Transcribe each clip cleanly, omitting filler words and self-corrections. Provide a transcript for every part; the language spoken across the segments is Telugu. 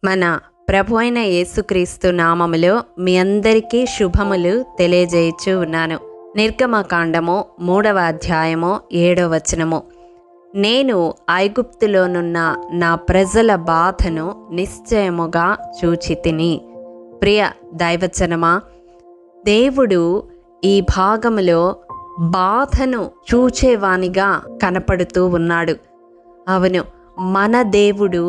మన ప్రభు అయిన యేసుక్రీస్తు నామములో మీ అందరికీ శుభములు తెలియజేయచ్చు ఉన్నాను. నిర్గమకాండము 3వ అధ్యాయము 7వ వచనము. నేను ఐగుప్తులోనున్న నా ప్రజల బాధను నిశ్చయముగా చూచితిని. ప్రియ దైవజనమా, దేవుడు ఈ భాగములో బాధను చూచేవానిగా కనపడుతూ ఉన్నాడు. అవును, మన దేవుడు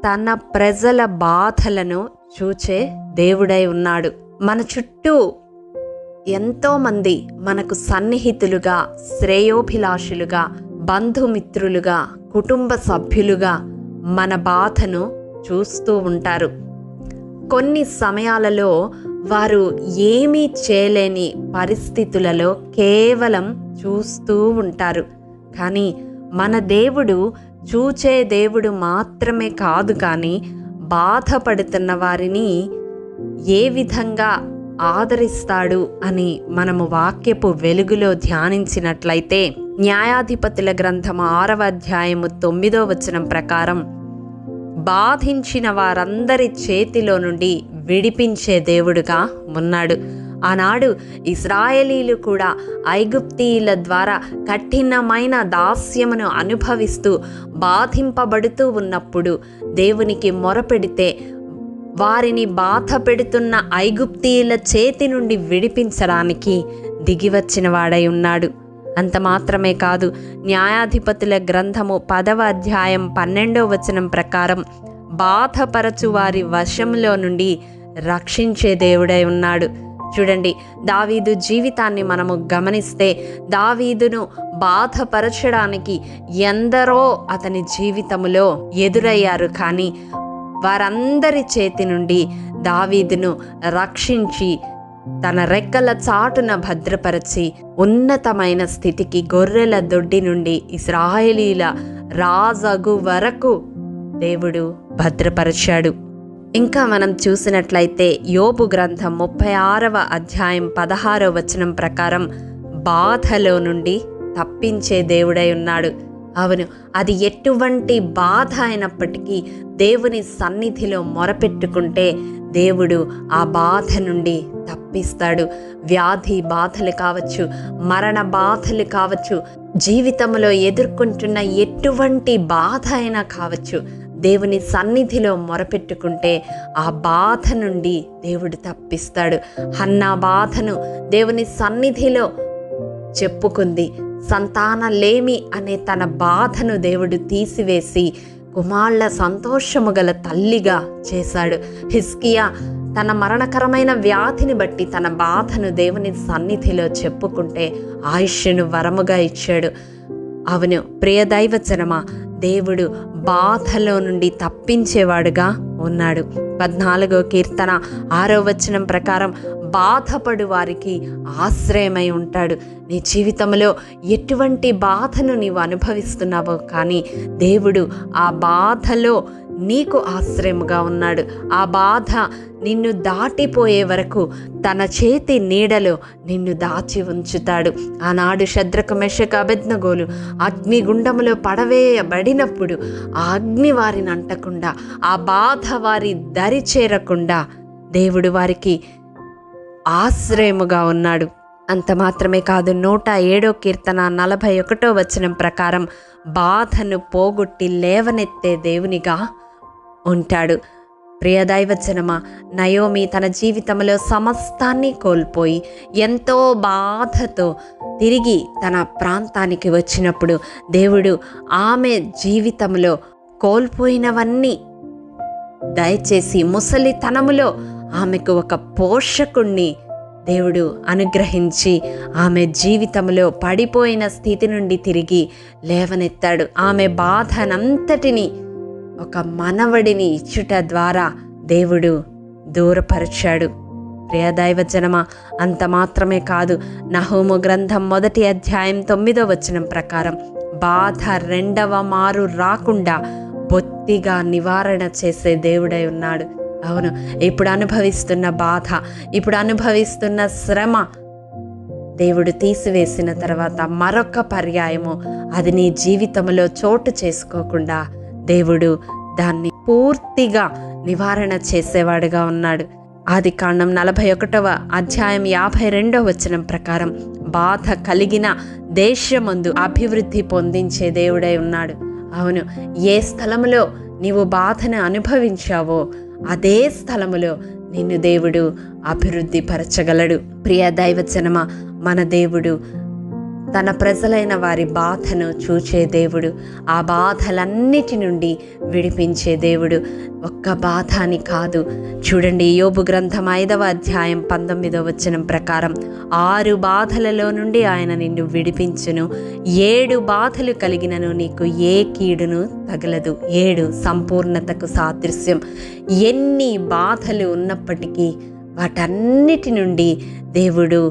తన ప్రజల బాధలను చూచే దేవుడై ఉన్నాడు. మన చుట్టూ ఎంతోమంది మనకు సన్నిహితులుగా, శ్రేయోభిలాషులుగా, బంధుమిత్రులుగా, కుటుంబ సభ్యులుగా మన బాధను చూస్తూ ఉంటారు. కొన్ని సమయాలలో వారు ఏమీ చేయలేని పరిస్థితులలో కేవలం చూస్తూ ఉంటారు. కానీ మన దేవుడు చూచే దేవుడు మాత్రమే కాదు, కానీ బాధపడుతున్న వారిని ఏ విధంగా ఆదరిస్తాడు అని మనము వాక్యపు వెలుగులో ధ్యానించినట్లయితే, న్యాయాధిపతుల గ్రంథము 6వ అధ్యాయము 9వ వచనం ప్రకారం బాధించిన వారందరి చేతిలో నుండి విడిపించే దేవుడుగా ఉన్నాడు. ఆనాడు ఇశ్రాయేలీలు కూడా ఐగుప్తీయుల ద్వారా కఠినమైన దాస్యమును అనుభవిస్తూ బాధింపబడుతూ ఉన్నప్పుడు దేవునికి మొరపెడితే వారిని బాధ పెడుతున్న ఐగుప్తీయుల చేతి నుండి విడిపించడానికి దిగివచ్చిన వాడై ఉన్నాడు. అంత మాత్రమే కాదు, న్యాయాధిపతుల గ్రంథము 10వ అధ్యాయం 12వ వచనం ప్రకారం బాధపరచు వారి వశంలో నుండి రక్షించే దేవుడై ఉన్నాడు. చూడండి, దావీదు జీవితాన్ని మనము గమనిస్తే దావీదును బాధపరచడానికి ఎందరో అతని జీవితములో ఎదురయ్యారు. కానీ వారందరి చేతి నుండి దావీదును రక్షించి తన రెక్కల చాటున భద్రపరచి ఉన్నతమైన స్థితికి, గొర్రెల దొడ్డి నుండి ఇశ్రాయేలీల రాజగు వరకు దేవుడు భద్రపరిచాడు. ఇంకా మనం చూసినట్లయితే యోబు గ్రంథం 36వ అధ్యాయం 16వ వచనం ప్రకారం బాధలో నుండి తప్పించే దేవుడై ఉన్నాడు. అవును, అది ఎటువంటి బాధ అయినప్పటికీ దేవుని సన్నిధిలో మొరపెట్టుకుంటే దేవుడు ఆ బాధ నుండి తప్పిస్తాడు. వ్యాధి బాధలు కావచ్చు, మరణ బాధలు కావచ్చు, జీవితంలో ఎదుర్కొంటున్న ఎటువంటి బాధ అయినా కావచ్చు, దేవుని సన్నిధిలో మొరపెట్టుకుంటే ఆ బాధ నుండి దేవుడు తప్పిస్తాడు. హన్నా బాధను దేవుని సన్నిధిలో చెప్పుకుంది. సంతానలేమి అనే తన బాధను దేవుడు తీసివేసి కుమారుల సంతోషము గల తల్లిగా చేశాడు. హిజ్కియా తన మరణకరమైన వ్యాధిని బట్టి తన బాధను దేవుని సన్నిధిలో చెప్పుకుంటే ఆయుష్ను వరముగా ఇచ్చాడు. అవును ప్రియ దైవజనమా, దేవుడు బాధలో నుండి తప్పించేవాడుగా ఉన్నాడు. 14వ కీర్తన 6వ వచనం ప్రకారం బాధపడు వారికి ఆశ్రయమై ఉంటాడు. నీ జీవితంలో ఎటువంటి బాధను నీవు అనుభవిస్తున్నావో, కానీ దేవుడు ఆ బాధలో నీకు ఆశ్రయముగా ఉన్నాడు. ఆ బాధ నిన్ను దాటిపోయే వరకు తన చేతి నీడలో నిన్ను దాచి ఉంచుతాడు. ఆనాడు షద్రకు మెషకు అబేద్నెగోలు అగ్నిగుండములో పడవేయబడినప్పుడు ఆ అగ్ని వారిని అంటకుండా, ఆ బాధ వారి దరి చేరకుండా దేవుడు వారికి ఆశ్రయముగా ఉన్నాడు. అంత మాత్రమే కాదు, 107వ కీర్తన 41వ వచనం ప్రకారం బాధను పోగొట్టి లేవనెత్తే దేవునిగా ఉంటాడు. ప్రియ దైవజనమా, నయోమి తన జీవితంలో సమస్తాన్ని కోల్పోయి ఎంతో బాధతో తిరిగి తన ప్రాంతానికి వచ్చినప్పుడు దేవుడు ఆమె జీవితంలో కోల్పోయినవన్నీ దయచేసి ముసలితనములో ఆమెకు ఒక పోషకుణ్ణి దేవుడు అనుగ్రహించి ఆమె జీవితంలో పడిపోయిన స్థితి నుండి తిరిగి లేవనెత్తాడు. ఆమె బాధనంతటిని ఒక మనవడిని ఇచ్చుట ద్వారా దేవుడు దూరపరిచాడు. ప్రియ దైవజనమా, అంత మాత్రమే కాదు, నహూము గ్రంథం 1వ అధ్యాయం 9వ వచనం ప్రకారం బాధ రెండవ మారు రాకుండా బొత్తిగా నివారణ చేసే దేవుడై ఉన్నాడు. అవును, ఇప్పుడు అనుభవిస్తున్న బాధ, ఇప్పుడు అనుభవిస్తున్న శ్రమ దేవుడు తీసివేసిన తర్వాత మరొక పర్యాయము అది నీ జీవితంలో చోటు చేసుకోకుండా దేవుడు దాన్ని పూర్తిగా నివారణ చేసేవాడుగా ఉన్నాడు. ఆదికాండం 41వ అధ్యాయం 52వ వచనం ప్రకారం బాధ కలిగిన దేశమందు అభివృద్ధి పొందించే దేవుడై ఉన్నాడు. అవును, ఏ స్థలములో నీవు బాధను అనుభవించావో అదే స్థలములో నిన్ను దేవుడు అభివృద్ధి పరచగలడు. ప్రియ దైవజనమ, మన దేవుడు తన ప్రజలైన వారి బాధను చూచే దేవుడు, ఆ బాధలన్నిటి నుండి విడిపించే దేవుడు. ఒక్క బాధ అని కాదు. చూడండి, యోబు గ్రంథం 5వ అధ్యాయం 19వ వచనం ప్రకారం 6 బాధలలో నుండి ఆయన నిన్ను విడిపించును, 7 బాధలు కలిగినను నీకు ఏ కీడును తగలదు. 7 సంపూర్ణతకు సాదృశ్యం. ఎన్ని బాధలు ఉన్నప్పటికీ వాటన్నిటి నుండి దేవుడు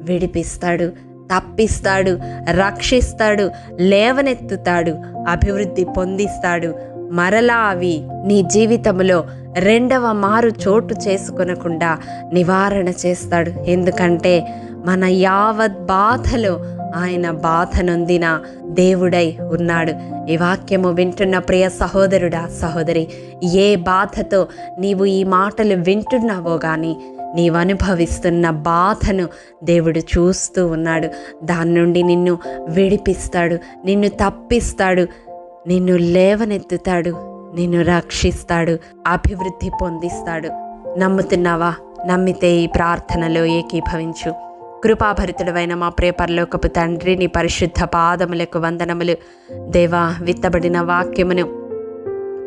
విడిపిస్తాడు, తప్పిస్తాడు, రక్షిస్తాడు, లేవనెత్తుతాడు, అభివృద్ధి పొందిస్తాడు. మరలా అవి నీ జీవితంలో రెండవ మారు చోటు చేసుకొనకుండా నివారణ చేస్తాడు. ఎందుకంటే మన యావత్ బాధలో ఆయన బాధ నొందిన దేవుడై ఉన్నాడు. ఈ వాక్యము వింటున్న ప్రియ సహోదరుడా, సహోదరి, ఏ బాధతో నీవు ఈ మాటలు వింటున్నావో గాని నీవు అనుభవిస్తున్న బాధను దేవుడు చూస్తూ ఉన్నాడు. దాని నుండి నిన్ను విడిపిస్తాడు, నిన్ను తప్పిస్తాడు, నిన్ను లేవనెత్తుతాడు, నిన్ను రక్షిస్తాడు, అభివృద్ధి పొందిస్తాడు. నమ్ముతున్నావా? నమ్మితే ఈ ప్రార్థనలో ఏకీభవించు. కృపాభరితుడవైన మా ప్రియ పరలోకపు తండ్రి, నీ పరిశుద్ధ పాదములకు వందనములు. దేవా, విత్తబడిన వాక్యమును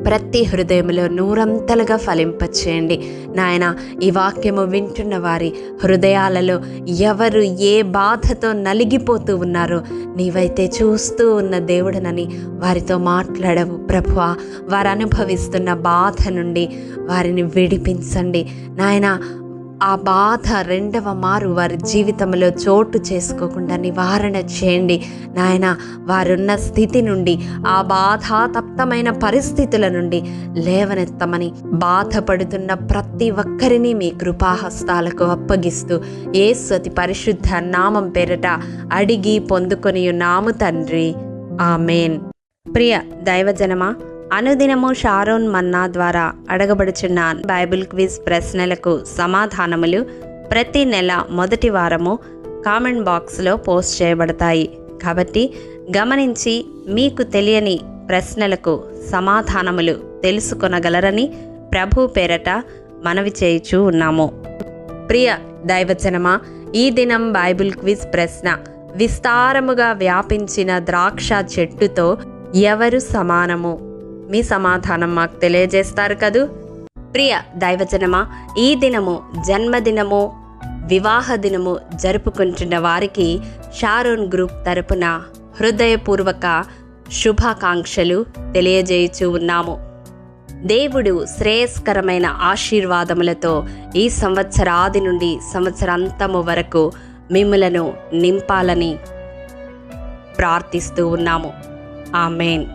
ప్రతి హృదయంలో నూరంతలుగా ఫలింపచేయండి నాయన. ఈ వాక్యము వింటున్న వారి హృదయాలలో ఎవరు ఏ బాధతో నలిగిపోతూ ఉన్నారో నీవైతే చూస్తూ ఉన్న దేవుడనని వారితో మాట్లాడవు ప్రభువా. వారు అనుభవిస్తున్న బాధ నుండి వారిని విడిపించండి నాయన. ఆ బాధ రెండవ మారు వారి జీవితంలో చోటు చేసుకోకుండా నివారణ చేయండి నాయన. వారున్న స్థితి నుండి, ఆ బాధాతప్తమైన పరిస్థితుల నుండి లేవనెత్తమని బాధపడుతున్న ప్రతి ఒక్కరిని మీ కృపాహస్తాలకు అప్పగిస్తూ యేసు అతి పరిశుద్ధ నామం పేరట అడిగి పొందుకొని ఉన్నాము తండ్రి, ఆమేన్. ప్రియ దైవజనమా, అనుదినము షారోన్ మన్నా ద్వారా అడగబడుచున్న బైబిల్ క్విజ్ ప్రశ్నలకు సమాధానములు ప్రతి నెల మొదటి వారము కామెంట్ బాక్స్లో పోస్ట్ చేయబడతాయి. కాబట్టి గమనించి మీకు తెలియని ప్రశ్నలకు సమాధానములు తెలుసుకొనగలరని ప్రభు పేరట మనవి చేయుచూ ఉన్నాము. ప్రియ దైవజనమా, ఈ దినం బైబిల్ క్విజ్ ప్రశ్న: విస్తారముగా వ్యాపించిన ద్రాక్ష చెట్టుతో ఎవరు సమానము? మీ సమాధానం మాకు తెలియజేస్తారు కదూ. ప్రియ దైవజనమా, ఈ దినము జన్మదినము, వివాహ దినము జరుపుకుంటున్న వారికి షారోన్ గ్రూప్ తరపున హృదయపూర్వక శుభాకాంక్షలు తెలియజేయుచూ ఉన్నాము. దేవుడు శ్రేయస్కరమైన ఆశీర్వాదములతో ఈ సంవత్సరాది నుండి సంవత్సరాంతము వరకు మిమ్ములను నింపాలని ప్రార్థిస్తూ ఉన్నాము. ఆమేన్.